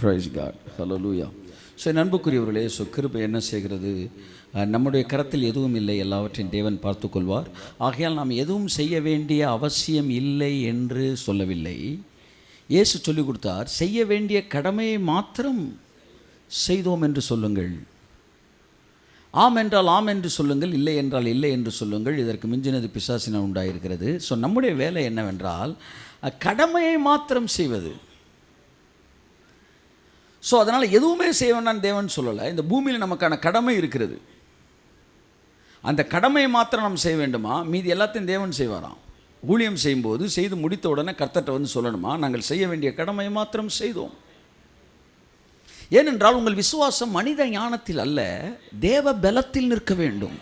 Price God, ஹல்லேலூயா. So அன்புக்குரியவர்களே, கிருபை என்ன செய்கிறது? நம்முடைய கரத்தில் எதுவும் இல்லை, எல்லாவற்றையும் தேவன் பார்த்து கொள்வார். ஆகையால் நாம் எதுவும் செய்ய வேண்டிய அவசியம் இல்லை என்று சொல்லவில்லை. இயேசு சொல்லிக் கொடுத்தார், செய்ய வேண்டிய கடமையை மாத்திரம் செய்தோம் என்று சொல்லுங்கள். ஆம் என்றால் ஆம் என்று சொல்லுங்கள், இல்லை என்றால் இல்லை என்று சொல்லுங்கள். இதற்கு மிஞ்சினது பிசாசினால் உண்டாயிருக்கிறது. ஸோ நம்முடைய வேலை என்னவென்றால் கடமையை மாத்திரம் செய்வது. ஸோ அதனால் எதுவுமே செய்ய வேண்டாம் தேவன் சொல்லலை. இந்த பூமியில் நமக்கான கடமை இருக்கிறது. அந்த கடமையை மாத்திரம் நம்ம செய்ய வேண்டுமா? மீதி எல்லாத்தையும் தேவன் செய்வாராம். ஊழியம் செய்யும்போது செய்து முடித்த உடனே கர்த்தர்ட்ட வந்து சொல்லணுமா, நாங்கள் செய்ய வேண்டிய கடமையை மாத்திரம் செய்தோம். ஏனென்றால் உங்கள் விசுவாசம் மனித ஞானத்தில் அல்ல, தேவ பலத்தில் நிற்க வேண்டும்.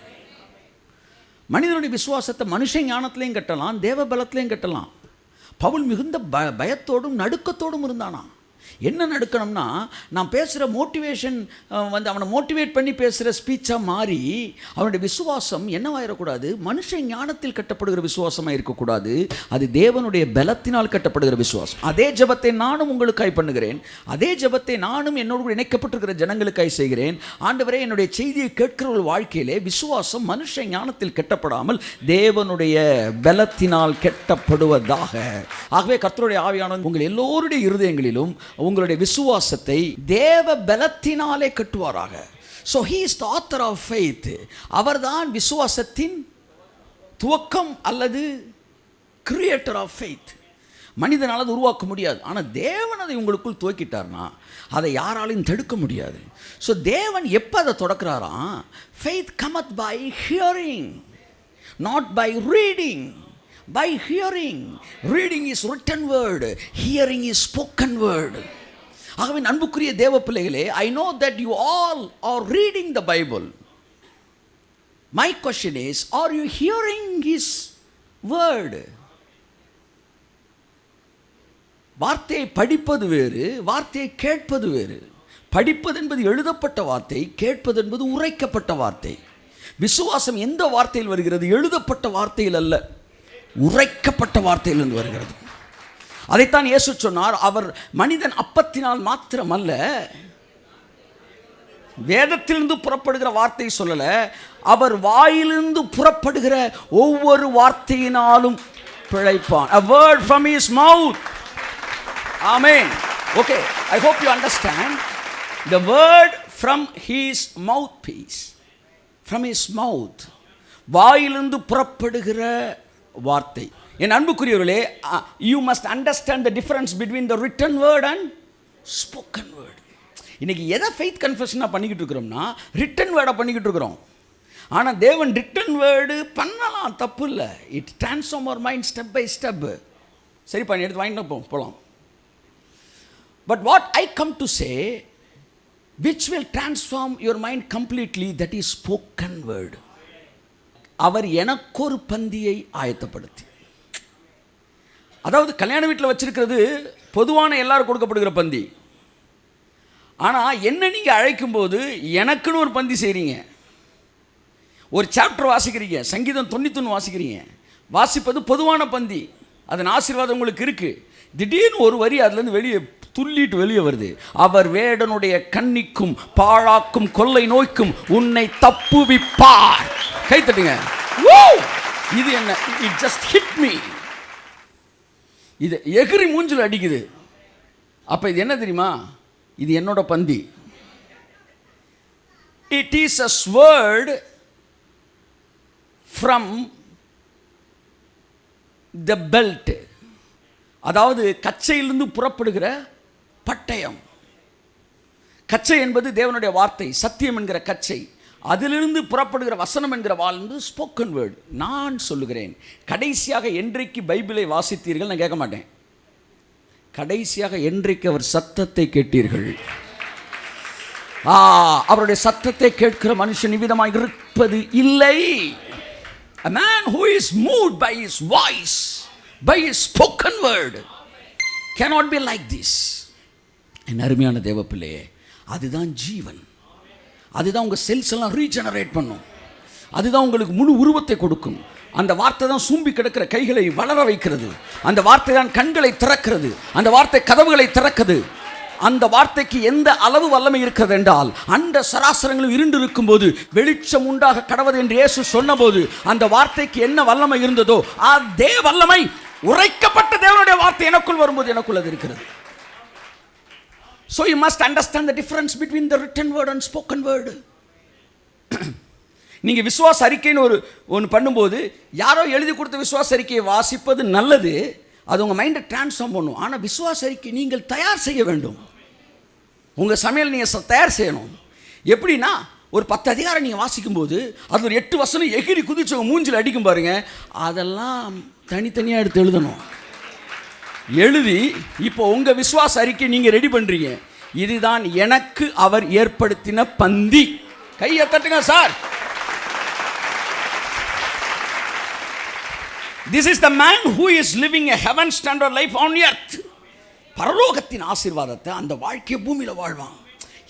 மனிதனுடைய விசுவாசத்தை மனுஷ ஞானத்திலையும் கட்டலாம், தேவ பலத்திலையும் கட்டலாம். பவுல் மிகுந்த பயத்தோடும் நடுக்கத்தோடும் இருந்தானா. என்ன நடுக்கணும்னா, நான் பேசுகிற மோட்டிவேஷன் வந்து அவனை மோட்டிவேட் பண்ணி பேசுகிற ஸ்பீச்சாக மாறி அவனுடைய விசுவாசம் என்னவாயிடக்கூடாது? மனுஷ ஞானத்தில் கட்டப்படுகிற விசுவாசமாக இருக்கக்கூடாது, அது தேவனுடைய பலத்தினால் கட்டப்படுகிற விசுவாசம். அதே ஜெபத்தை நானும் உங்களுக்காய் பண்ணுகிறேன், அதே ஜெபத்தை நானும் என்னோடு இணைக்கப்பட்டிருக்கிற ஜனங்களுக்காய் செய்கிறேன். ஆண்டவரே, என்னுடைய செய்தியை கேட்கிற ஒரு வாழ்க்கையிலே விசுவாசம் மனுஷ ஞானத்தில் கட்டப்படாமல் தேவனுடைய பலத்தினால் கட்டப்படுவதாக. ஆகவே கர்த்தருடைய ஆவியானவர் உங்கள் எல்லோருடைய இருதயங்களிலும் உங்களுடைய விசுவாசத்தை தேவ பலத்தினாலே கட்டுவாராக. So he is the author of faith. அவர்தான் விசுவாசத்தின் துவக்கம் அல்லது கிரியேட்டர் ஆஃப் ஃபெய்த். மனிதனால் அதை உருவாக்க முடியாது, ஆனால் தேவன் அதை உங்களுக்குள் துவக்கிட்டார்னா அதை யாராலையும் தடுக்க முடியாது. ஸோ தேவன் எப்போ அதை தொடக்கிறாராம்? Faith cometh by hearing, not by reading. By hearing. Reading is written word, hearing is spoken word. ஆகவே அன்புக்குரிய தேவ பிள்ளைகளே, I know that you all are reading the Bible. My question is, are you hearing his word? வார்த்தையை படிப்பது வேறு, வார்த்தையை கேட்பது வேறு. படிப்பது என்பது எழுதப்பட்ட வார்த்தை, கேட்பது என்பது உரைக்கப்பட்ட வார்த்தை. விசுவாசம் எந்த வார்த்தையில் வருகிறது? எழுதப்பட்ட வார்த்தையில் அல்ல, உரைக்கப்பட்ட வார்த்தையிலிருந்து வருகிறது. அதைத்தான் இயேசு சொன்னார், அவர் மனிதன் அப்பத்தினால் மாத்திரமல்ல, வேதத்திலிருந்து புறப்படுகிற வார்த்தை சொல்லல, அவர் வாயிலிருந்து புறப்படுகிற ஒவ்வொரு வார்த்தையினாலும் பிழைப்பான். A word from his mouth. Amen. Okay, I hope you understand. The word from his mouthpiece. From his mouth. வாயிலிருந்து புறப்படுகிற வார்த்தை. என் அன்புக்குரியவர்களே, you must understand the difference between the written word and spoken word. இன்னைக்கு எதை faith கன்ஃபெஷனாக பண்ணிக்கிட்டு இருக்கிறோம்னா, return வேர்டாக பண்ணிக்கிட்டு இருக்கிறோம். ஆனால் தேவன் ரிட்டன் வேர்டு பண்ணலாம், தப்பு இல்லை. It transform our mind step by step. சரி பண்ணி எடுத்து வாங்கிட்டு போகலாம். But what I come to say, which will transform your mind completely, that is spoken word. அவர் எனக்கொரு பந்தியை ஆயத்தப்படுத்தி, அதாவது கல்யாண வீட்டில் வச்சிருக்கிறது பொதுவான எல்லாரும் கொடுக்கப்படுகிற பந்தி. ஆனால் என்ன நீங்கள் அழைக்கும்போது எனக்குன்னு ஒரு பந்தி செய்கிறீங்க. ஒரு சாப்டர் வாசிக்கிறீங்க, சங்கீதம் 91 வாசிக்கிறீங்க. வாசிப்பது பொதுவான பந்தி, அதன் ஆசீர்வாதம் உங்களுக்கு இருக்குது. திடீர்னு ஒரு வரி அதுலேருந்து வெளியே துள்ளிட்டு வெளியே வருது. அவர் வேடனுடைய கண்ணிக்கும் பாழாக்கும் கொள்ளை நோய்க்கும் உன்னை தப்புவிப்பார். கை தட்டுங்க. இது என்ன? It just hit me. இது எகிரி மூஞ்சில் அடிக்குது. அப்போ இது என்ன தெரியுமா? இது என்னோட பந்தி. It is a sword from the belt. அதாவது கச்சையிலிருந்து புறப்படுகிற பட்டயம். கச்சை என்பது தேவனுடைய வார்த்தை, சத்தியம் என்கிற கச்சை. அதிலிருந்து புறப்படுகிற வசனம் என்கிற வாளிலிருந்து ஸ்போக்கன் வேர்டு. நான் சொல்லுகிறேன், கடைசியாக என்றைக்கு பைபிளை வாசித்தீர்கள்? நான் கேட்க மாட்டேன். கடைசியாக என்றைக்கு அவர் சத்தத்தை கேட்டீர்கள்? அவருடைய சத்தத்தை கேட்கிற மனுஷன் இவ்விதமாக இருப்பது இல்லை. A man who is moved by his voice, by his spoken word, cannot be like this. என் அருமையான தேவப்பிள்ளையே, அதுதான் ஜீவன். அதுதான் உங்கள் செல்ஸ் எல்லாம் ரீஜெனரேட் பண்ணும். அதுதான் உங்களுக்கு முழு உருவத்தை கொடுக்கும். அந்த வார்த்தை தான் சூம்பி கிடக்கிற கைகளை வளர வைக்கிறது. அந்த வார்த்தை தான் கண்களை திறக்கிறது. அந்த வார்த்தை கதவுகளை திறக்குது. அந்த வார்த்தைக்கு எந்த அளவு வல்லமை இருக்கிறது என்றால், அந்த சராசரங்களும் இருண்டு இருக்கும் போது வெளிச்சம் உண்டாக கடவது என்று இயேசு சொன்னபோது அந்த வார்த்தைக்கு என்ன வல்லமை இருந்ததோ அதே வல்லமை உரைக்கப்பட்ட தேவனுடைய வார்த்தை எனக்குள் வரும்போது எனக்குள் அது இருக்கிறது. So you must understand the difference between the written word and spoken word. நீங்க விசுவாச அறிக்கைன்னு ஒன்று பண்ணும்போது யாரோ எழுதி கொடுத்த விசுவாச அறிக்கையை வாசிப்பது நல்லது, அது உங்கள் மைண்டை டிரான்ஸ்ஃபார்ம் பண்ணும். ஆனால் விசுவாச அறிக்கை நீங்கள் தயார் செய்ய வேண்டும். உங்கள் சமையல் நீங்கள் தயார் செய்யணும். எப்படின்னா, ஒரு 10 அதிகாரம் நீங்கள் வாசிக்கும்போது அது ஒரு 8 வசனம் எகிரி குதிச்சு உங்கள் மூஞ்சில் அடிக்கும் பாருங்க, அதெல்லாம் தனித்தனியாக எடுத்து எழுதணும். எழுதி இப்போ உங்கள் விசுவாச அறிக்கை நீங்கள் ரெடி பண்ணுறீங்க. இதுதான் எனக்கு அவர் ஏற்படுத்தின பந்தி. கையை தட்டுங்க sir. This is the man who is living a heaven standard life on earth. பரலோகத்தின் ஆசீர்வாதத்தை அந்த வாழ்க்கை பூமியில் வாழ்வான்.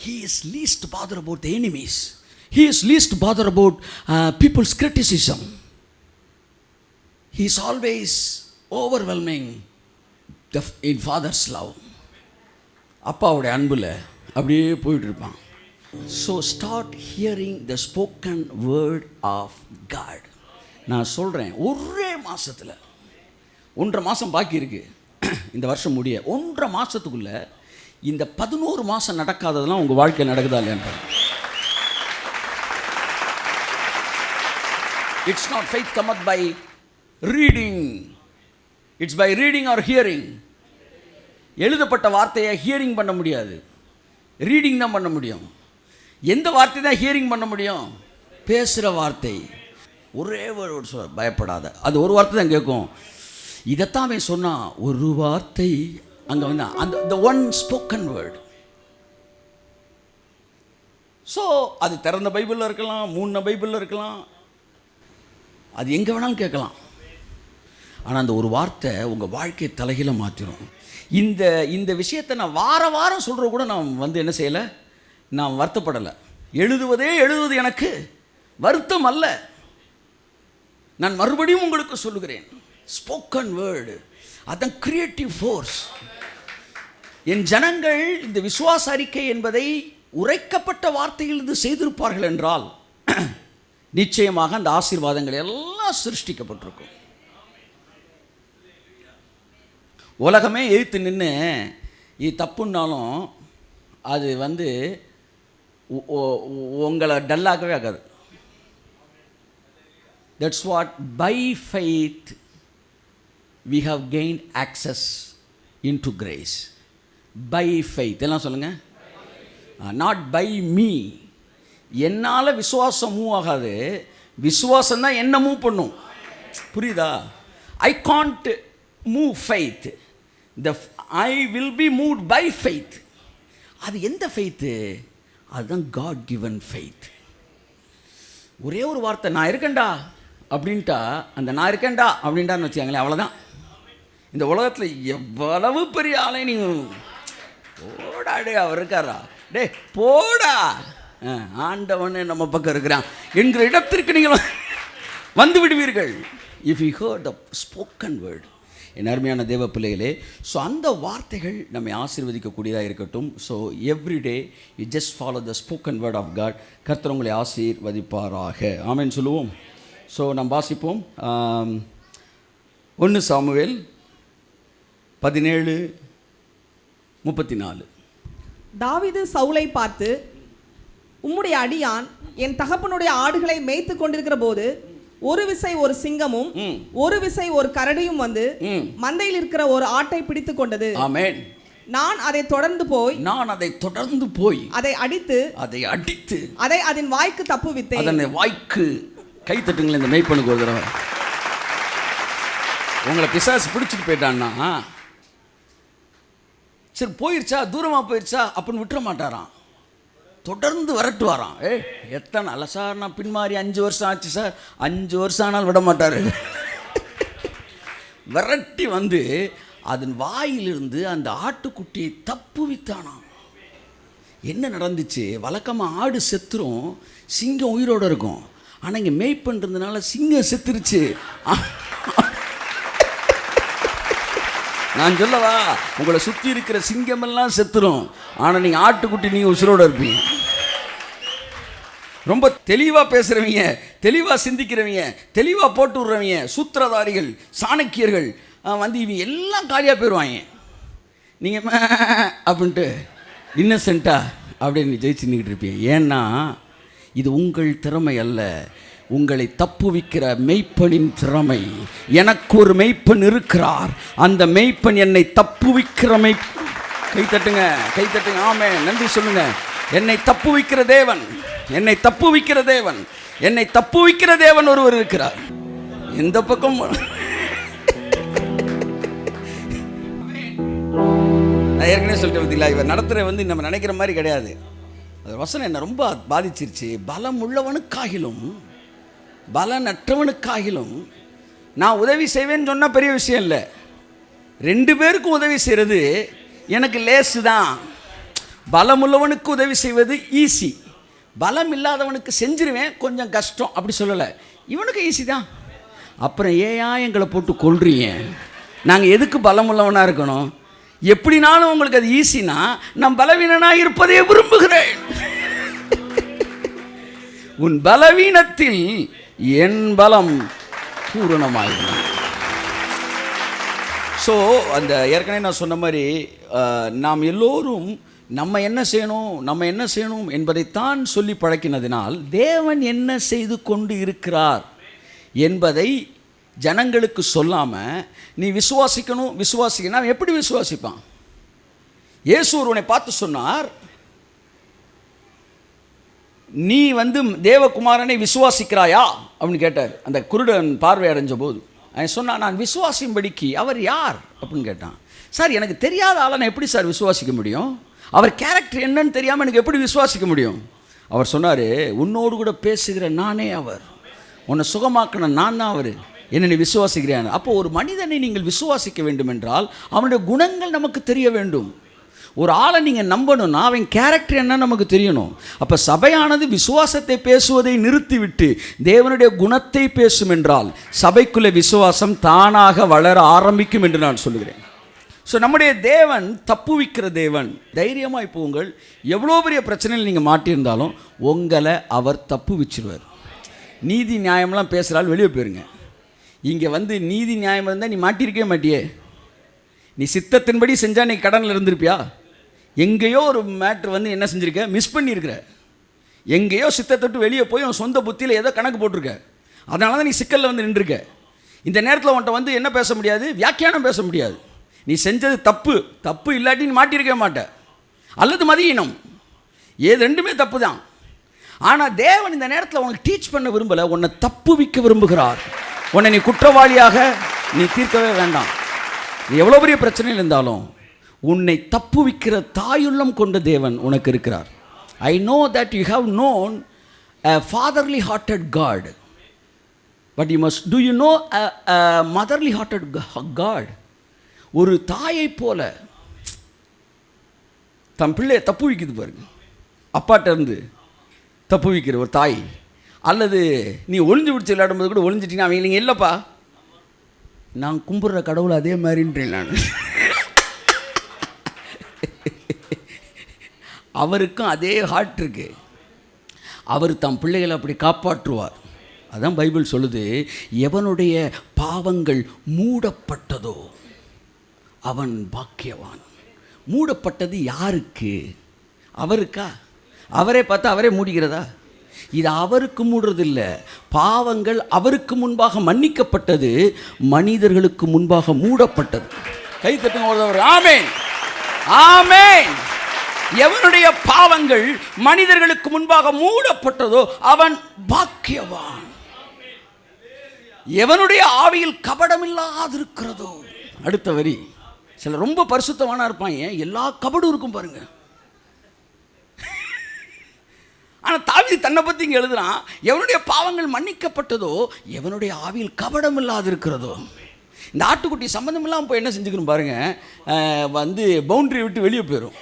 He is least bother about the enemies. He is least bother about people's criticism. He is always overwhelming in father's love. அப்பாவுடைய அன்புல அப்படியே போயிட்டு இருப்பான். So start hearing the spoken word of God. நான் சொல்கிறேன், ஒரே மாதத்தில் 1.5 மாதம் பாக்கி இருக்குது இந்த வருஷம் முடிய. 1.5 மாதத்துக்குள்ளே இந்த 11 மாதம் நடக்காததெல்லாம் உங்கள் வாழ்க்கை நடக்குதா இல்லையா? It's not faith cometh by reading, it's by reading or hearing. எழுதப்பட்ட வார்த்தையை ஹியரிங் பண்ண முடியாது, ரீடிங் தான் பண்ண முடியும். எந்த வார்த்தை தான் ஹியரிங் பண்ண முடியும்? பேசுகிற வார்த்தை. ஒரே வேர்டு சொல்ல, பயப்படாத. அது ஒரு வார்த்தை தான் கேட்கும். இதைத்தான் அவன் சொன்னான், ஒரு வார்த்தை அங்கே வந்து அந்த ஒன் ஸ்போக்கன் வேர்டு. ஸோ அது திறந்த பைபிளில் இருக்கலாம், மூணு பைபிளில் இருக்கலாம், அது எங்கே வேணாலும் கேட்கலாம். ஆனால் அந்த ஒரு வார்த்தை உங்கள் வாழ்க்கையை தலைகீழ மாற்றிடும். இந்த விஷயத்தை நான் வாரம் சொல்கிற கூட நான் வந்து என்ன செய்யலை, நான் வருத்தப்படலை. எழுதுவது எனக்கு வருத்தம் அல்ல. நான் மறுபடியும் உங்களுக்கு சொல்லுகிறேன், ஸ்போக்கன் வேர்டு அதான் கிரியேட்டிவ் ஃபோர்ஸ். என் ஜனங்கள் இந்த விசுவாச அறிக்கை என்பதை உரைக்கப்பட்ட வார்த்தையிலிருந்து செய்திருப்பார்கள் என்றால் நிச்சயமாக அந்த ஆசீர்வாதங்கள் எல்லாம் சிருஷ்டிக்கப்பட்டிருக்கும். உலகமே எதிர்த்து நின்று இது தப்புன்னாலும் அது வந்து உங்களை டல்லாகவே ஆகாது. That's what by faith we have gained access into grace. By faith. எல்லாம் சொல்லுங்க. Not by me. என்னால் விசுவாசம் மூவ் ஆகாது, விசுவாசம் தான் என்ன மூவ் பண்ணும். புரியுதா? I can't move faith. I will be moved by faith. அது எந்த faith? அதுதான் God given faith. ஒரே ஒரு வார்த்தை, நான் இருக்கேன்டா அப்படின்ட்டா, அந்த நான் இருக்கேன்டா அப்படின்ட்டான்னு வச்சுக்காங்களேன், அவ்வளோதான். இந்த உலகத்தில் எவ்வளவு பெரிய ஆளை நீங்கள் போடா, டே அவர் இருக்காரா, டே போடா, ஆண்டவனே நம்ம பக்கம் இருக்கிறான் என்கிற இடத்திற்கு நீங்கள் வந்து விடுவீர்கள். If you heard the spoken word. என் அருமையான தேவ பிள்ளைகளே, ஸோ அந்த வார்த்தைகள் நம்மை ஆசீர்வதிக்கக்கூடியதாக இருக்கட்டும். So everyday you just follow the spoken word of God. கர்த்தர் உங்களை ஆசீர்வதிப்பாராக. ஆமென் சொல்லுவோம். ஸோ நாம் வாசிப்போம். 1 சாமுவேல் 17:34. தாவீது சவுலை பார்த்து, உம்முடைய அடியான் என் தகப்பனுடைய ஆடுகளை மேய்த்து கொண்டிருக்கிற போது ஒரு விசை ஒரு சிங்கமும் ஒரு விசை ஒரு கரடியும் வந்து மந்தையில் இருக்கிற ஒரு ஆட்டை பிடித்து கொண்டது. ஆமென். நான் அதை தொடர்ந்து போய் அதை அடித்து அதை அதன் வாய்க்கு தப்புவித்தேன். அதன் வாய்க்கு கை தட்டுங்களேன். இந்த மெய்ப்பனுக்கு ஒரு தடவை. உங்களை பிசாசு பிடிச்சிட்டு போயிட்டான்னா சரி போயிடுச்சா, தூரமாக போயிடுச்சா அப்படின்னு விட்டுற மாட்டாராம், தொடர்ந்து விரட்டு வரான். எத்தனை அல்ல சார், நான் பின்மாறி 5 வருஷம் ஆச்சு சார், 5 வருஷம் ஆனாலும் விட மாட்டார். விரட்டி வந்து அதன் வாயிலிருந்து அந்த ஆட்டுக்குட்டியை தப்புவித்தானாம். என்ன நடந்துச்சு? வழக்கமாக ஆடு செத்துரும், சிங்கம் உயிரோடு இருக்கும். ஆனால் இங்கே மேய் பண்ணுறதுனால சிங்கம் செத்துருச்சு. நான் சொல்லவா, உங்களை சுற்றி இருக்கிற சிங்கமெல்லாம் செத்துரும், ஆனால் நீங்கள் ஆட்டுக்குட்டி நீங்கள் உசுரோடு இருப்பீங்க. ரொம்ப தெளிவாக பேசுகிறவங்க, தெளிவாக சிந்திக்கிறவங்க, தெளிவாக போட்டு விட்றவங்க, சூத்திரதாரிகள், சாணக்கியர்கள் வந்து இவங்க எல்லாம் காலியாக போயிடுவாங்க. நீங்கள் அப்படின்ட்டு இன்னசென்ட்டாக அப்படின்னு ஜெயிச்சு நின்றுட்டு இருப்பீங்க. ஏன்னா இது உங்கள் திறமை அல்ல, உங்களை தப்புவிக்கிற மெய்ப்பனின் திறமை. எனக்கு ஒரு மெய்ப்பன் இருக்கிறார், அந்த மெய்ப்பன் என்னை தப்புவிக்கிற கை தட்டுங்க, கை தட்டுங்க, ஆமே, நன்றி சொல்லுங்க. என்னை தப்புவிக்கிற தேவன், என்னை தப்புவிக்கிற தேவன், என்னை தப்புவிக்கிற தேவன் ஒருவர் இருக்கிறார். எந்த பக்கம் நான் ஏற்கனவே சொல்லிட்டு பார்த்தீங்களா, இவர் நடத்துகிற வந்து நம்ம நினைக்கிற மாதிரி கிடையாது. அது வசனம் என்ன ரொம்ப பாதிச்சிருச்சு. பலம் உள்ளவனுக்காகிலும் பலனற்றவனுக்காகிலும் நான் உதவி செய்வேன்னு சொன்னால் பெரிய விஷயம் இல்லை. 2 பேருக்கும் உதவி செய்கிறது எனக்கு லேசு தான். பலம் உள்ளவனுக்கு உதவி செய்வது ஈஸி, பலம் இல்லாதவனுக்கு செஞ்சிருவேன் கொஞ்சம் கஷ்டம் அப்படி சொல்லலை. இவனுக்கு ஈஸி தான். அப்புறம் ஏன் எங்களை போட்டு கொள்றீங்க? நாங்கள் எதுக்கு பலம் உள்ளவனாக இருக்கணும்? எப்படினாலும் உங்களுக்கு அது ஈஸினா நான் பலவீனனாக இருப்பதே விரும்புகிறேன். உன் பலவீனத்தில் என் பலம் பூரணமாகும். ஸோ அந்த ஏற்கனவே நான் சொன்ன மாதிரி நாம் எல்லோரும் நம்ம என்ன செய்யணும் என்பதைத்தான் சொல்லி பழக்கினதினால் தேவன் என்ன செய்து கொண்டு இருக்கிறார் என்பதை ஜனங்களுக்கு சொல்லாமல் நீ விசுவாசிக்கணும். நான் எப்படி விசுவாசிப்பான்? இயேசு ஒருவனை பார்த்து சொன்னார், நீ வந்து தேவகுமாரனை விசுவாசிக்கிறாயா அப்படின்னு கேட்டார். அந்த குருடன் பார்வை அடைஞ்ச போது அவன் சொன்னான், நான் விசுவாசியும்படிக்கு அவர் யார் அப்படின்னு கேட்டான். சார், எனக்கு தெரியாத ஆளை நான் எப்படி சார் விசுவாசிக்க முடியும்? அவர் கேரக்டர் என்னன்னு தெரியாமல் எனக்கு எப்படி விசுவாசிக்க முடியும்? அவர் சொன்னார், உன்னோடு கூட பேசுகிற நானே அவர், உன்னை சுகமாக்கின நான் தான் அவர், என்ன நீ விசுவாசிக்கிறேன். அப்போ ஒரு மனிதனை நீங்கள் விசுவாசிக்க வேண்டும் என்றால் அவனுடைய குணங்கள் நமக்கு தெரிய வேண்டும். ஒரு ஆளை நீங்கள் நம்பணும்னா அவன் கேரக்டர் என்ன நமக்கு தெரியணும். அப்போ சபையானது விசுவாசத்தை பேசுவதை நிறுத்திவிட்டு தேவனுடைய குணத்தை பேசும் என்றால் சபைக்குள்ளே விசுவாசம் தானாக வளர ஆரம்பிக்கும் என்று நான் சொல்லுகிறேன். ஸோ நம்முடைய தேவன் தப்புவிக்கிற தேவன். தைரியமாக போங்கள். எவ்வளோ பெரிய பிரச்சனையில் நீங்கள் மாட்டியிருந்தாலும் உங்களை அவர் தப்புவிச்சிருவார். நீதி நியாயம்லாம் பேசுகிறாள் வெளியே போயிருங்க. இங்கே வந்து நீதி நியாயம் இருந்தால் நீ மாட்டியிருக்கவே மாட்டியே. நீ சித்தத்தின்படி செஞ்சால் நீ கடனில் இருந்திருப்பியா? எங்கேயோ ஒரு மேட்ரு வந்து என்ன செஞ்சுருக்க, மிஸ் பண்ணியிருக்கிற. எங்கேயோ சித்தத்தொட்டு வெளியே போய் உன் சொந்த புத்தியில் ஏதோ கணக்கு போட்டிருக்க. அதனால தான் நீ சிக்கலில் வந்து நின்றுருக்க. இந்த நேரத்தில் உன்ட்ட வந்து என்ன பேச முடியாது, வியாக்கியானம் பேச முடியாது. நீ செஞ்சது தப்பு இல்லாட்டி நீ மாட்டியிருக்கவே மாட்ட. அல்லது மதியினம், ரெண்டுமே தப்பு தான். ஆனால் தேவன் இந்த நேரத்தில் உனக்கு டீச் பண்ண விரும்பலை, உன்னை தப்புவிக்க விரும்புகிறார். உன்னை நீ குற்றவாளியாக நீ தீர்க்கவே வேண்டாம். நீ எவ்வளோ பெரிய பிரச்சனையில் இருந்தாலும் உன்னை தப்புவிக்கிற தாயுள்ளம் கொண்ட தேவன் உனக்கு இருக்கிறார். I know that you have known a fatherly hearted God, but you must do you know a motherly hearted God? ஒரு தாயை போல தன் பிள்ளையை தப்புவிக்குது பாருங்க. அப்பாட்ட இருந்து தப்புவிக்கிற ஒரு தாய். அல்லது நீ ஒளிஞ்சு பிடிச்சி விளையாடும்போது கூட ஒளிஞ்சிட்டீங்கன்னா அவங்க நீங்கள் இல்லைப்பா நான் கும்பிட்ற கடவுள் அதே மாதிரின்றேன் நான். அவருக்கும் அதே ஹார்ட் இருக்கு. அவர் தம் பிள்ளைகளை அப்படி காப்பாற்றுவார். அதான் பைபிள் சொல்லுது, எவனுடைய பாவங்கள் மூடப்பட்டதோ அவன் பாக்கியவான். மூடப்பட்டது யாருக்கு? அவருக்கா? அவரே பார்த்தா அவரே மூடிக்கிறதா? இது அவருக்கு மூடுறதில்லை. பாவங்கள் அவருக்கு முன்பாக மன்னிக்கப்பட்டது, மனிதர்களுக்கு முன்பாக மூடப்பட்டது. கை தட்டுங்க. ஆமென், ஆமென். எவனுடைய பாவங்கள் மனிதர்களுக்கு முன்பாக மூடப்பட்டதோ அவன் பாக்கியவான். எவனுடைய ஆவியில் கபடமில்லாதிருக்கிறதோ. அடுத்த வரி, சில ரொம்ப பரிசுத்தவானா இருப்பாங்க, எல்லா கபடும் இருக்கும் பாருங்க. ஆனால் தாவீது தன்னை பற்றி இங்கே எழுதுறான், எவனுடைய பாவங்கள் மன்னிக்கப்பட்டதோ எவனுடைய ஆவியில் கபடம் இல்லாதிருக்கிறதோ. இந்த ஆட்டுக்குட்டி சம்மந்தம் இல்லாமல் போய் என்ன செஞ்சுக்கணும் பாருங்க, வந்து பவுண்டரி விட்டு வெளியே போயிடும்.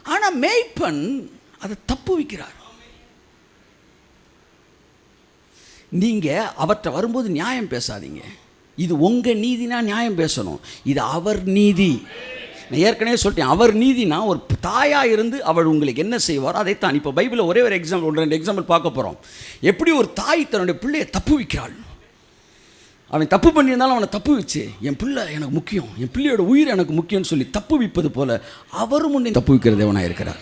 ஆனால் மேய்ப்பன் அதை தப்பு வைக்கிறார். நீங்கள் அவற்றை வரும்போது நியாயம் பேசாதீங்க. இது உங்கள் நீதினா நியாயம் பேசணும். இது அவர் நீதி. நான் ஏற்கனவே சொல்லிட்டேன், அவர் நீதினா ஒரு தாயாக இருந்து அவள் உங்களுக்கு என்ன செய்வார் அதைத்தான். இப்போ பைபிளில் ஒரே ஒரு எக்ஸாம்பிள், 2 எக்ஸாம்பிள் பார்க்க போகிறோம். எப்படி ஒரு தாய் தன்னுடைய பிள்ளையை தப்பு வைக்கிறாள். அவன் தப்பு பண்ணியிருந்தாலும் அவனை தப்பு வச்சு, என் பிள்ளை எனக்கு முக்கியம், என் பிள்ளையோட உயிர் எனக்கு முக்கியம்னு சொல்லி தப்பு வைப்பது போல அவரும் உன்னை தப்பு வைக்கிற தேவனாக இருக்கிறார்.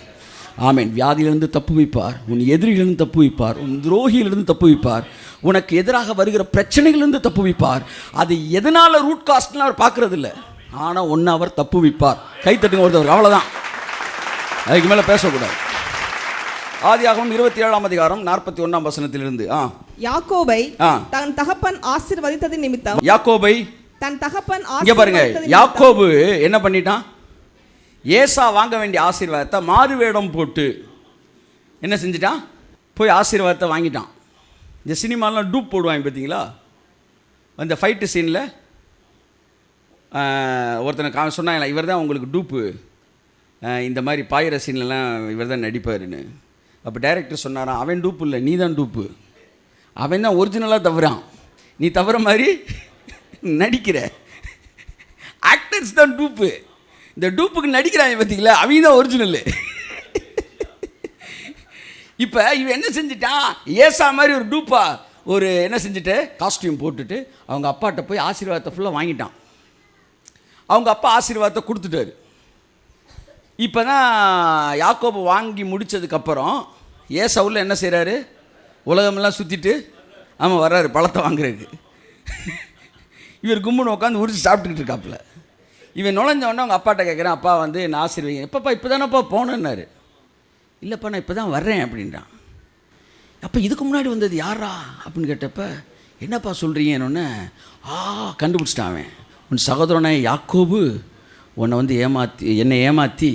ஆமேன். வியாதியிலிருந்து தப்பு வைப்பார், உன் எதிரிகளிலிருந்து தப்பு வைப்பார், உன் துரோகியிலிருந்து தப்பு வைப்பார், உனக்கு எதிராக வருகிற பிரச்சனைகளிலிருந்து தப்பு வைப்பார். அது எதனால் ரூட் காஸ்ட்லாம் அவர் பார்க்கறது இல்லை, ஆனால் ஒன்று அவர் தப்பு வைப்பார். கைத்தட்டுங்க ஒருத்தவர், அவ்வளோதான், அதுக்கு மேலே பேசக்கூடாது. ஆதியாகமம் 27ஆம் அதிகாரம் 41ஆம் வசனத்திலிருந்து. யாக்கோபை தன் தகப்பன் ஆசீர்வதித்ததின் நிமித்தம், யாக்கோபை தன் தகப்பன் இங்க பாருங்க, யாக்கோபு என்ன பண்ணிட்டான், ஏசா வாங்க வேண்டிய ஆசீர்வாதத்தை மாறு வேடம் போட்டு என்ன செஞ்சிட்டான், போய் ஆசீர்வாதத்தை வாங்கிட்டான். இந்த சினிமாலாம் டூப் போடுவாங்க பார்த்தீங்களா, அந்த ஃபைட்டு சீனில் ஒருத்தனை சொன்னாங்களா, இவர் தான் உங்களுக்கு டூப்பு, இந்த மாதிரி பாயிர சீன்லலாம் இவர் தான் நடிப்பாருன்னு. அப்போ டைரக்டர் சொன்னாராம், அவன் டூப்பு இல்லை, நீ தான் டூப்பு, அவன் தான் ஒரிஜினலாக தவறான், நீ தவற மாதிரி நடிக்கிற, ஆக்டர்ஸ் தான் டூப்பு, இந்த டூப்புக்கு நடிக்கிறாங்க பார்த்தீங்களா, அவங்க தான் ஒரிஜினலு. இப்போ இவன் என்ன செஞ்சிட்டான், ஏசா மாதிரி ஒரு டூப்பா ஒரு என்ன செஞ்சுட்டு காஸ்டியூம் போட்டுட்டு அவங்க அப்பாட்ட போய் ஆசீர்வாதத்தை ஃபுல்லாக வாங்கிட்டான். அவங்க அப்பா ஆசீர்வாதத்தை கொடுத்துட்டாரு. இப்போ தான் யாக்கோபு வாங்கி முடித்ததுக்கப்புறம் ஏசாவுல என்ன செய்கிறாரு, உலகமெல்லாம் சுற்றிட்டு ஆமாம் வர்றாரு பழத்தை வாங்குறதுக்கு. இவர் கும்புன்னு உட்காந்து உரிச்சு சாப்பிட்டுக்கிட்டு இருக்காப்புல. இவன் நுழைஞ்சவொடனே அவங்க அப்பாட்ட கேட்குறேன், அப்பா வந்து என்ன ஆசீர்வதிங்க. எப்பப்பா இப்போ தானேப்பா போனேன்னாரு. இல்லைப்பா நான் இப்போ தான் வர்றேன் அப்படின்றான். அப்போ இதுக்கு முன்னாடி வந்தது யாரா அப்படின்னு கேட்டப்ப, என்னப்பா சொல்கிறீங்கன்னு கண்டுபிடிச்சிட்டான் அவன். உன் சகோதரனை யாக்கோபு உன்னை வந்து என்னை ஏமாற்றி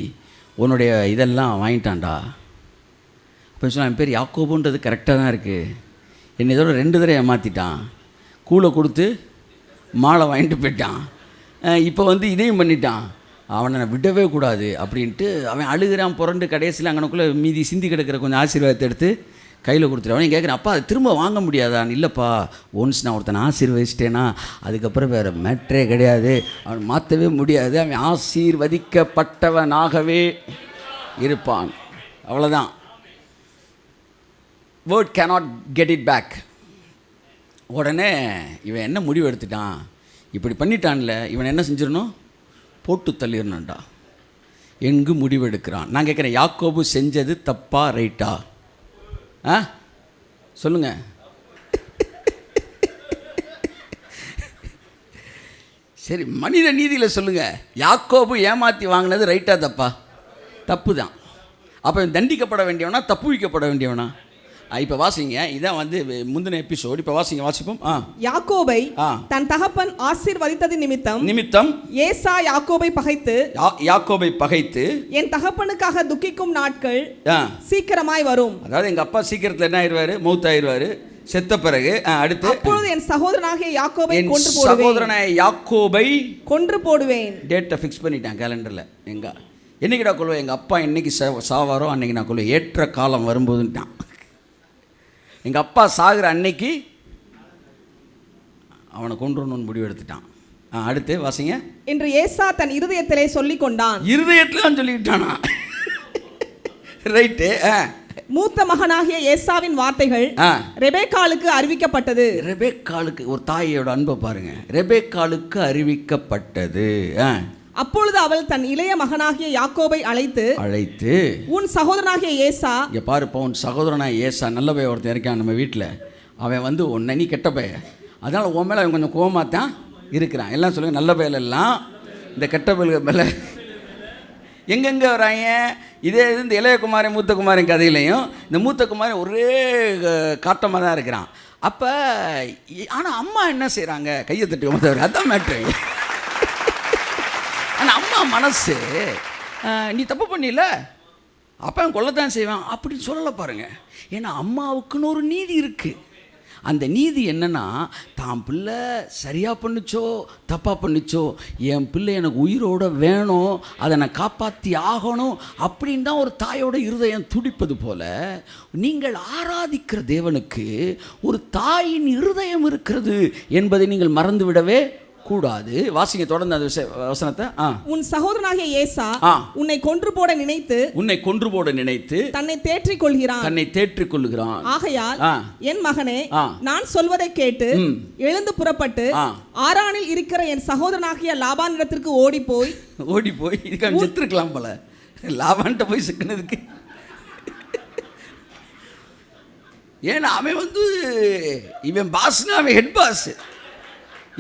உன்னுடைய இதெல்லாம் வாங்கிட்டான்டா அப்படின்னு சொன்னால், என் பேர் யாக்கோபுன்றது கரெக்டாக தான் இருக்குது, என்னை இதோட 2 தடவை ஏமாற்றிட்டான், கூலை கொடுத்து மாலை வாங்கிட்டு போயிட்டான், இப்போ வந்து இதையும் பண்ணிட்டான், அவனை நான் விடவே கூடாது அப்படின்ட்டு அவன் அழுகிறான் புரண்டு. கடைசியில் அங்கனக்குள்ளே மீதி சிந்தி கிடக்கிற கொஞ்சம் ஆசீர்வாதத்தை எடுத்து கையில் கொடுத்துட்டு அவனையும் கேட்குறேன், அப்பா அதை திரும்ப வாங்க முடியாதான்? இல்லைப்பா, ஒன்ஸ் நான் ஒருத்தனை ஆசீர்வதிச்சிட்டேன்னா அதுக்கப்புறம் வேறு மேட்ரே கிடையாது, அவன் மாற்றவே முடியாது, அவன் ஆசீர்வதிக்கப்பட்டவனாகவே இருப்பான், அவ்வளோதான். Word cannot get it back. உடனே இவன் என்ன முடிவு எடுத்துட்டான், இப்படி பண்ணிட்டான்ல, இவன் என்ன செஞ்சிடணும், போட்டு தள்ளிடணும்டா எங்கு முடிவெடுக்கிறான். நான் கேட்குறேன், யாக்கோபு செஞ்சது தப்பா ரைட்டா? சொல்லுங்க. சரி, மனித நீதியில் சொல்லுங்க, யாக்கோபு ஏமாற்றி வாங்கினது ரைட்டா தப்பா? தப்பு தான். அப்போ தண்டிக்கப்பட வேண்டியவனா தப்பு வைக்கப்பட வேண்டியவனா? இப்போ வாசிங்க, இதான் வந்து முந்தின எபிசோடு. இப்போ வாசிப்போம். யாக்கோபை தன் தகப்பன் ஆசீர்வதித்ததின் நிமித்தம் ஏசா யாக்கோபை பகைத்து என் தகப்பனுக்காக துக்கிக்கும் நாட்கள் சீக்கிரமாய் வரும். அதாவது எங்க அப்பா சீக்கிரத்தில் என்ன ஆயிடுவாரு, மௌத்தாயிருவாரு, செத்த பிறகு. அடுத்து, அப்பொழுது என் சகோதரனாகிய யாக்கோபை கொன்று போடுவேன். டேட்டை ஃபிக்ஸ் பண்ணிட்டேன் கேலண்டரில். என்னைக்கு நான் கொள்வேன், எங்கள் அப்பா என்னைக்கு சாவாரோ அன்னைக்கு நான் கொள்வேன், ஏற்ற காலம் வரும்போதுன்ட்டான். எங்கள் அப்பா சாகிற அன்னைக்கு அவனை கொன்றணும்னு முடிவு எடுத்துட்டான். அடுத்து வாசிங்க. என்று ஏசா தன் இருதயத்திலே சொல்லிக் கொண்டான். இருதயத்திலே சொல்லிக்கிட்டானா? ரைட்டு. மூத்த மகனாகிய ஏசாவின் வார்த்தைகள் ரெபேக்காளுக்கு அறிவிக்கப்பட்டது. ரெபேக்காளுக்கு, ஒரு தாயோட அன்பை பாருங்க, ரெபேக்காளுக்கு அறிவிக்கப்பட்டது. அப்பொழுது அவள் தன் இளைய மகனாகிய யாக்கோபை அழைத்து உன் சகோதரனாகிய ஏசா, இங்கே பாருப்பா, உன் சகோதரனாக ஏசா நல்ல பையன் ஒருத்தன் இருக்கான் நம்ம வீட்டில், அவன் வந்து உன்னை நீ கெட்ட பையன், அதனால் உன் மேலே அவன் கொஞ்சம் கோவமாக தான் இருக்கிறான். எல்லாம் சொல்லுங்கள், நல்ல பையலெல்லாம் இந்த கெட்ட பையலுக்கு மேலே எங்கெங்கே வராங்க. இதே இந்த இளையகுமாரன் மூத்த குமாரன் கதையிலையும் இந்த மூத்த குமாரன் ஒரே காட்டமாக தான் இருக்கிறான். அப்போ ஆனால் அம்மா என்ன செய்கிறாங்க, கையை தட்டி வந்தவர், அதுதான் மேட்ரு. ஆனால் அம்மா மனசு, நீ தப்பு பண்ணில அப்போ அவன் கொல்லத்தான் செய்வான் அப்படின்னு சொல்லலை பாருங்க. ஏன்னா அம்மாவுக்குன்னு ஒரு நீதி இருக்குது. அந்த நீதி என்னன்னா, தான் பிள்ளை சரியாக பண்ணுச்சோ தப்பாக பண்ணுச்சோ, என் பிள்ளை எனக்கு உயிரோட வேணும், அதை நான் காப்பாற்றி ஆகணும் அப்படின்னு தான் ஒரு தாயோட இருதயம் துடிப்பது போல, நீங்கள் ஆராதிக்கிற தேவனுக்கு ஒரு தாயின் இருதயம் இருக்கிறது என்பதை நீங்கள் மறந்துவிடவே கூடாது. வாசிங்க தொடர்ந்து அந்த வசனத்தை. உன் சகோதரனாகிய ஏசா உன்னை கொன்று போட நினைத்து தன்னை தேற்றிக் கொள்கிறான். ஆகையால் என் மகனே, நான் சொல்வதை கேட்டு எழுந்து புறப்பட்டு ஆரானில் இருக்கிற என் சகோதரனாகிய லாபானிடத்திற்கு ஓடி போய் இதுக்கு செத்துருக்கலாம் போல, லாபான்ட்ட போய் சிக்கினதுக்கு. ஏன்னா அவன் இவன் பாஸ்னா, அவன் ஹெட் பாஸ்,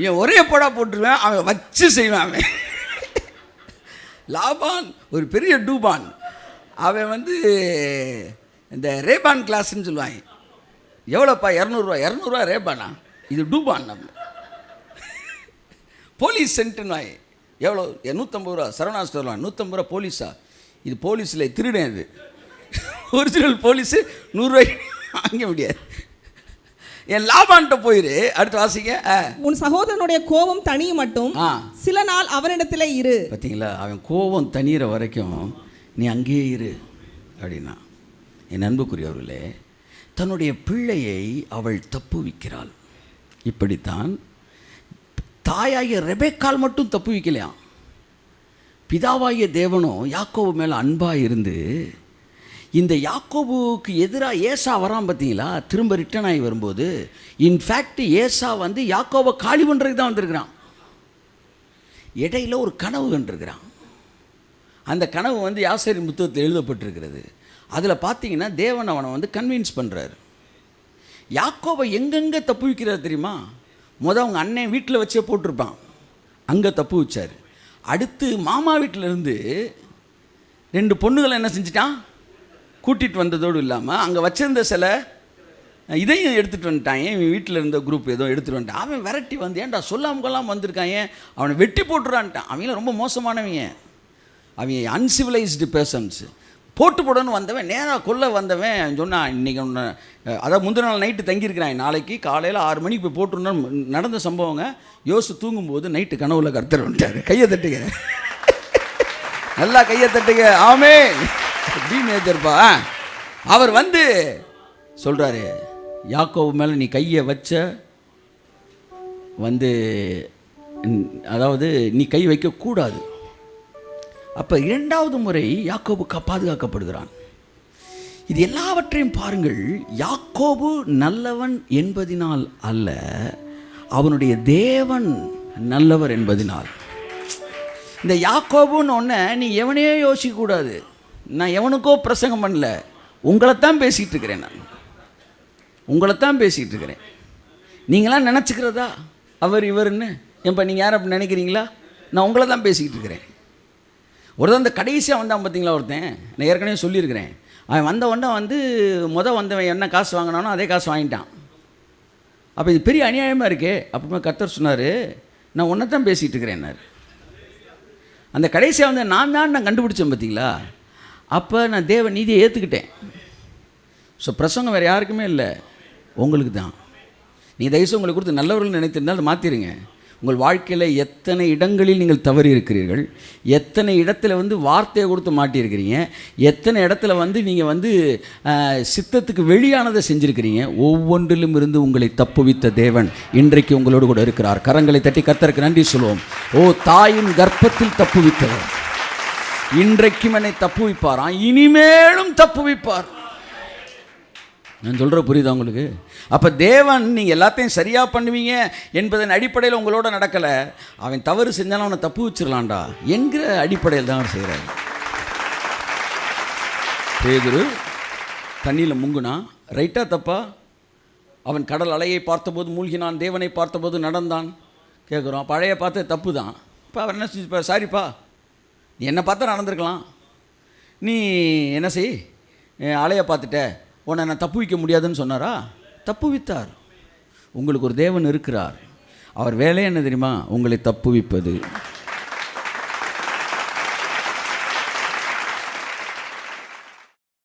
இவன் ஒரே போடா போட்டுருவேன், அவன் வச்சு செய்வான். அவன் லாபான் ஒரு பெரிய டூபான், அவன் இந்த ரேபான் கிளாஸ்ன்னு சொல்லுவாங்க. எவ்வளோப்பா? 200 ரூபா ரேபானா? இது டூபான். நம்ம போலீஸ் சென்ட்டுன்னு வாங்க. எவ்வளோ? 150 ரூபா. சரவணா ஸ்டோர்லாம் 150 ரூபா போலீஸா? இது போலீஸில் திருடேன். இது ஒரிஜினல் போலீஸு 100 ரூபாய்க்கு வாங்க முடியாது. என் லாபான்ட்ட போயிரு. அடுத்து வாசிங்க. உன் சகோதரனுடைய கோபம் தனியும் மட்டும் சில நாள் அவனிடத்திலே இரு. பார்த்தீங்களா? அவன் கோபம் தனியிற வரைக்கும் நீ அங்கேயே இரு அப்படின்னா. என் அன்புக்குரியவர்களே, தன்னுடைய பிள்ளையை அவள் தப்புவிக்கிறாள். இப்படித்தான் தாயாகிய ரெபெக்காள் மட்டும் தப்புவிக்கலையாம். பிதாவாகிய தேவனும் யாக்கோபு மேலே அன்பாக இருந்து, இந்த யாக்கோபுக்கு எதிராக ஏசா வரான் பார்த்தீங்களா, திரும்ப ரிட்டர்ன் ஆகி வரும்போது, இன்ஃபேக்ட் ஏசா யாக்கோபை காலி பண்ணுறதுக்கு தான் வந்திருக்கிறான். இடையில ஒரு கனவு கண்டிருக்கிறான். அந்த கனவு யாசேரின் புத்தகத்தில் எழுதப்பட்டிருக்கிறது. அதில் பார்த்தீங்கன்னா தேவன் அவனை கன்வின்ஸ் பண்ணுறாரு. யாக்கோபை எங்கெங்கே தப்பு வைக்கிறார் தெரியுமா? அவங்க அண்ணன் வீட்டில் வச்சே போட்டிருப்பான், அங்கே தப்பு வச்சார். அடுத்து மாமா வீட்டிலேருந்து 2 பொண்ணுகளை என்ன செஞ்சிட்டான், கூட்டிகிட்டு வந்ததோடு இல்லாமல் அங்கே வச்சிருந்த சில இதையும் எடுத்துகிட்டு வந்துட்டான். என் வீட்டில் இருந்த குரூப் ஏதோ எடுத்துகிட்டு வந்துட்டான். அவன் விரட்டி ஏன்டா சொல்லாமல் கொள்ளாமல் வந்திருக்கான், அவனை வெட்டி போட்டுறான்ட்டான். அவங்களாம் ரொம்ப மோசமானவங்க, அவங்க அன்சிவிலைஸ்டு பர்சன்ஸ். போடணும்னு வந்தவன், நேராக கொல்ல வந்தவன் சொன்னான், இன்றைக்கி ஒன்று, அதாவது முந்தின நாள் நைட்டு தங்கியிருக்கிறான், நாளைக்கு காலையில் 6 மணிக்கு போய் போட்டுருந்தோம். நடந்த சம்பவங்க. யோசு தூங்கும்போது நைட்டு கனவுல கர்த்தர் வந்துட்டார். கையை தட்டுங்க, நல்லா கையை தட்டுங்க. ஆமே டி மேஜர்ப்பா. அவர் சொல்கிறாரு, யாக்கோபு மேலே நீ கையை வச்ச அதாவது நீ கை வைக்கக்கூடாது. அப்போ 2வது முறை யாக்கோபு பாதுகாக்கப்படுகிறான். இது எல்லாவற்றையும் பாருங்கள். யாக்கோபு நல்லவன் என்பதினால் அல்ல, அவனுடைய தேவன் நல்லவர் என்பதினால். இந்த யாக்கோபுன்னு ஒன்று நீ எவனையோ யோசிக்கக்கூடாது. நான் எவனுக்கோ பிரசங்கம் பண்ணல, உங்களைத்தான் பேசிகிட்டு இருக்கிறேன். நான் உங்களைத்தான் பேசிகிட்டு இருக்கிறேன். நீங்களாம் நினச்சிக்கிறதா அவர் இவருன்னு? ஏன்பா நீங்கள் யாரும் அப்படி நினைக்கிறீங்களா? நான் உங்களை தான் பேசிக்கிட்டு இருக்கிறேன். ஒருத்தன் அந்த கடைசியாக வந்தான் பார்த்தீங்களா, ஒருத்தன், நான் ஏற்கனவே சொல்லியிருக்கிறேன். அவன் வந்தவன் என்ன காசு வாங்கினானோ அதே காசு வாங்கிட்டான். அப்போ இது பெரிய அநியாயமாக இருக்கே. அப்புறமா கர்த்தர் சொன்னார், நான் ஒன்றை தான் பேசிகிட்டு இருக்கிறேன்னாரு. அந்த கடைசியாக நான் கண்டுபிடிச்சேன் பார்த்தீங்களா. அப்போ நான் தேவ நீதியை ஏற்றுக்கிட்டேன். ஸோ பிரசங்கம் வேறு யாருக்குமே இல்லை, உங்களுக்கு தான். நீங்கள் தயவுசெய்து உங்களை கொடுத்து நல்லவர்கள் நினைத்திருந்தால் அதை மாற்றிடுங்க. உங்கள் வாழ்க்கையில் எத்தனை இடங்களில் நீங்கள் தவறி இருக்கிறீர்கள், எத்தனை இடத்துல வார்த்தையை கொடுத்து மாட்டியிருக்கிறீங்க, எத்தனை இடத்துல நீங்கள் சித்தத்துக்கு வெளியானதை செஞ்சுருக்கிறீங்க. ஒவ்வொன்றிலும் இருந்து உங்களை தப்புவித்த தேவன் இன்றைக்கு உங்களோடு கூட இருக்கிறார். கரங்களை தட்டி கர்த்தருக்கு நன்றி சொல்லுவோம். ஓ, தாயின் கர்ப்பத்தில் தப்புவித்தவர் இன்றைக்கும் என்னை தப்புவிப்பாராம், இனிமேலும் தப்புவிப்பார். நான் சொல்கிற புரியுதா உங்களுக்கு? அப்போ தேவன் நீங்கள் எல்லாத்தையும் சரியாக பண்ணுவீங்க என்பதன் அடிப்படையில் உங்களோட நடக்கலை. அவன் தவறு செஞ்சாலும் அவனை தப்பு வச்சிடலான்டா என்கிற அடிப்படையில் தான் அவர் செய்கிறார். பேதுரு தண்ணியில் முங்குனா ரைட்டாக தப்பா? அவன் கடல் அலையை பார்த்தபோது மூழ்கினான், தேவனை பார்த்தபோது நடந்தான். கேட்குறோம், பழைய பார்த்து தப்பு தான். இப்போ அவர் என்ன செஞ்சுப்பா, சாரிப்பா நீ என்னை பார்த்தா நடந்திருக்கலாம், நீ என்ன செய், அலையை பார்த்துட்ட, உன்னை நான் தப்பு வைக்க முடியாதுன்னு சொன்னாரா? தப்பு வித்தார். உங்களுக்கு ஒரு தேவன் இருக்கிறார். அவர் வேலை என்ன தெரியுமா? உங்களை தப்புவிப்பது.